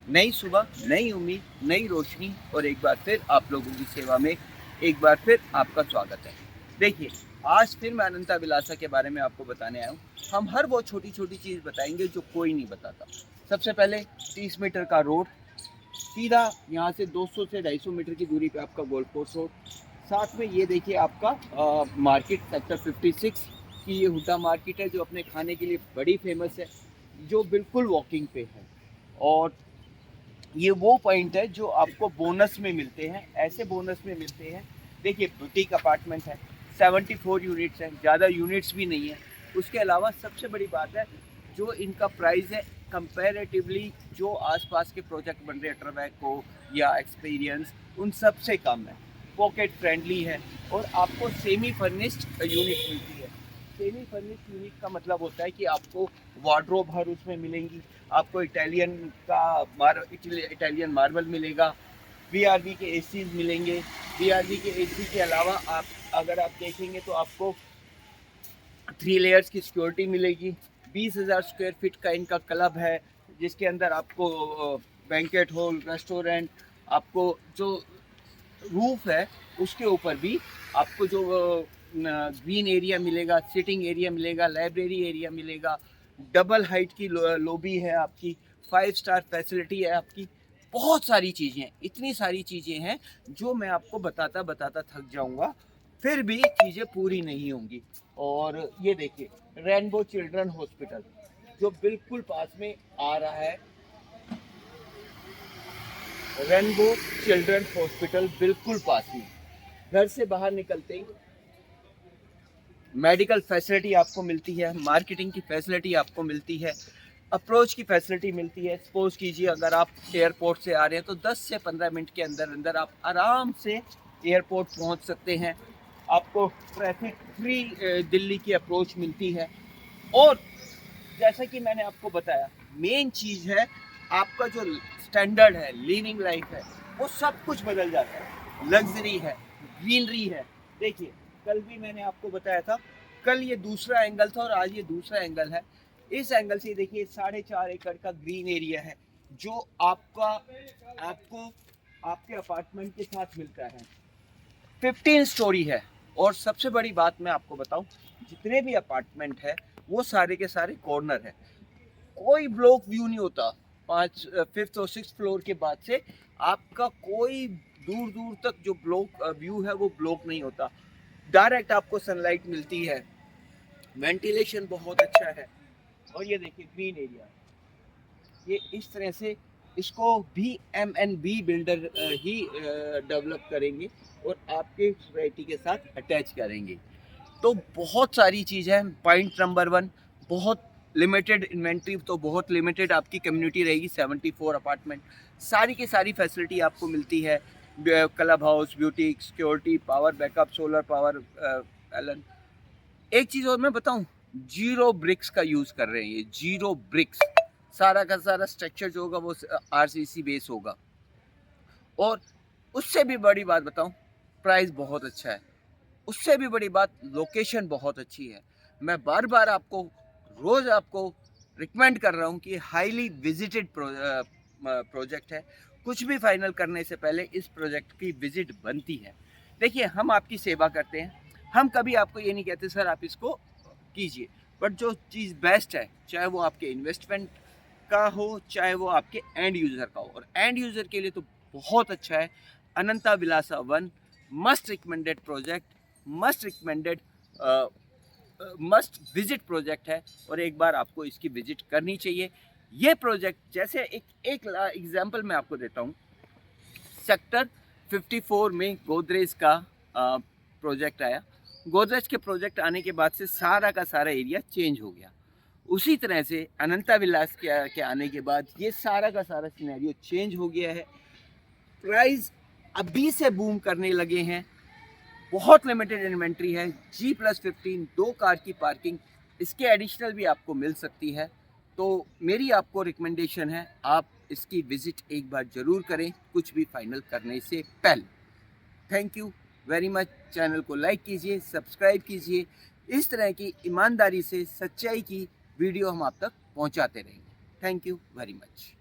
नई सुबह, नई उम्मीद, नई रोशनी और एक बार फिर आप लोगों की सेवा में एक बार फिर आपका स्वागत है। देखिए, आज फिर मैं अनंता विलासा के बारे में आपको बताने आया हूँ। हम हर वो छोटी-छोटी चीज़ बताएँगे जो कोई नहीं बताता। सबसे पहले 30 मीटर का रोड, सीधा यहाँ से 200 से 250 मीटर की दूरी पे आपका गोल्फ कोर्स रोड। साथ में ये देखिए आपका मार्केट सेक्टर 56 की ये हुड्डा मार्केट है जो अपने खाने के लिए बड़ी फेमस है, जो बिल्कुल वॉकिंग पे है। और ये वो पॉइंट है जो आपको बोनस में मिलते हैं, ऐसे बोनस में मिलते हैं। देखिए बुटीक अपार्टमेंट है, 74 यूनिट्स हैं, ज़्यादा यूनिट्स भी नहीं है। उसके अलावा सबसे बड़ी बात है जो इनका प्राइस है कंपैरेटिवली जो आसपास के प्रोजेक्ट बन रहे हैं ट्रवैको या एक्सपीरियंस उन सब से कम है, पॉकेट फ्रेंडली है और आपको सेमी फर्निश्ड यूनिट मिलती है। सेमी फर्निश्ड यूनिट का मतलब होता है कि आपको वार्डरोब हर उसमें मिलेंगी, आपको इटालियन मार्बल मिलेगा, वीआरवी के एसीज मिलेंगे। वीआरवी के एसी के अलावा आप अगर आप देखेंगे तो आपको 3 लेयर्स की सिक्योरिटी मिलेगी। 20,000 स्क्वायर फीट का इनका क्लब है जिसके अंदर आपको बैंकेट हॉल, रेस्टोरेंट, आपको जो रूफ है उसके ऊपर भी आपको जो ग्रीन एरिया मिलेगा, सिटिंग एरिया मिलेगा, लाइब्रेरी एरिया मिलेगा, डबल हाइट की लॉबी है आपकी, 5 स्टार फैसिलिटी है आपकी। बहुत सारी चीज़ें हैं, इतनी सारी चीज़ें हैं जो मैं आपको बताता बताता थक जाऊंगा, फिर भी चीज़ें पूरी नहीं होंगी। और ये देखिए रेनबो चिल्ड्रन हॉस्पिटल जो बिल्कुल पास में आ रहा है। रेनबो चिल्ड्रन हॉस्पिटल बिल्कुल पास में, घर से बाहर निकलते ही मेडिकल फैसिलिटी आपको मिलती है, मार्केटिंग की फैसिलिटी आपको मिलती है, अप्रोच की फैसिलिटी मिलती है। सपोज कीजिए अगर आप एयरपोर्ट से आ रहे हैं तो 10 से 15 मिनट के अंदर अंदर आप आराम से एयरपोर्ट पहुंच सकते हैं। आपको ट्रैफिक फ्री दिल्ली की अप्रोच मिलती है। और जैसा कि मैंने आपको बताया, मेन चीज़ है आपका जो स्टैंडर्ड है, लिविंग लाइफ है, वो सब कुछ बदल जाता है। लग्जरी है, ग्रीनरी है। देखिए कल भी मैंने आपको बताया था, कल ये दूसरा एंगल था और आज ये दूसरा एंगल है। इस एंगल से देखिए 4.5 एकड़ का ग्रीन एरिया है जो आपको आपके अपार्टमेंट के साथ मिलता है। 15 स्टोरी है। और सबसे बड़ी बात मैं आपको बताऊं, जितने भी अपार्टमेंट है वो सारे के सारे कॉर्नर है, कोई ब्लॉक व्यू नहीं होता। 5th और 6th फ्लोर के बाद से आपका कोई दूर दूर तक जो ब्लॉक व्यू है वो ब्लॉक नहीं होता, डायरेक्ट आपको सनलाइट मिलती है, वेंटिलेशन बहुत अच्छा है। और ये देखिए ग्रीन एरिया, ये इस तरह से इसको भी M&B बिल्डर ही डेवलप करेंगे और आपके सोसाइटी के साथ अटैच करेंगे। तो बहुत सारी चीज़ है। पॉइंट नंबर 1, बहुत लिमिटेड इन्वेंट्री, तो बहुत लिमिटेड आपकी कम्युनिटी रहेगी। 74 अपार्टमेंट, सारी की सारी फैसिलिटी आपको मिलती है। Club house, boutique, security, power backup, solar power, एलन। एक चीज़ और मैं बताऊं, जीरो ब्रिक्स का यूज़ कर रहे हैं ये, जीरो ब्रिक्स। सारा का सारा स्ट्रक्चर जो होगा वो RCC बेस होगा। और उससे भी बड़ी बात बताऊं, प्राइस बहुत अच्छा है। उससे भी बड़ी बात, लोकेशन बहुत अच्छी है। मैं बार बार आपको रोज़ आपको रिकमेंड कर रहा हूँ कि हाईली विजिटेड प्रोजेक्ट है। कुछ भी फाइनल करने से पहले इस प्रोजेक्ट की विजिट बनती है। देखिए हम आपकी सेवा करते हैं, हम कभी आपको ये नहीं कहते सर आप इसको कीजिए, बट जो चीज़ बेस्ट है, चाहे वो आपके इन्वेस्टमेंट का हो, चाहे वो आपके एंड यूज़र का हो, और एंड यूज़र के लिए तो बहुत अच्छा है। अनंता विलासा 1 must recommended project, must recommended, must visit project है और एक बार आपको इसकी विजिट करनी चाहिए। ये प्रोजेक्ट जैसे एक एग्जांपल मैं आपको देता हूँ। सेक्टर 54 में गोदरेज का प्रोजेक्ट आया। गोदरेज के प्रोजेक्ट आने के बाद से सारा का सारा एरिया चेंज हो गया। उसी तरह से अनंता विलास के आने के बाद ये सारा का सारा सिनेरियो चेंज हो गया है। प्राइस अभी से बूम करने लगे हैं, बहुत लिमिटेड इन्वेंट्री है। G+15 2 कार की पार्किंग, इसके एडिशनल भी आपको मिल सकती है। तो मेरी आपको रिकमेंडेशन है आप इसकी विजिट एक बार ज़रूर करें कुछ भी फाइनल करने से पहले। Thank you very much. Channel को लाइक कीजिए, सब्सक्राइब कीजिए। इस तरह की ईमानदारी से सच्चाई की वीडियो हम आप तक पहुंचाते रहेंगे। Thank you very much.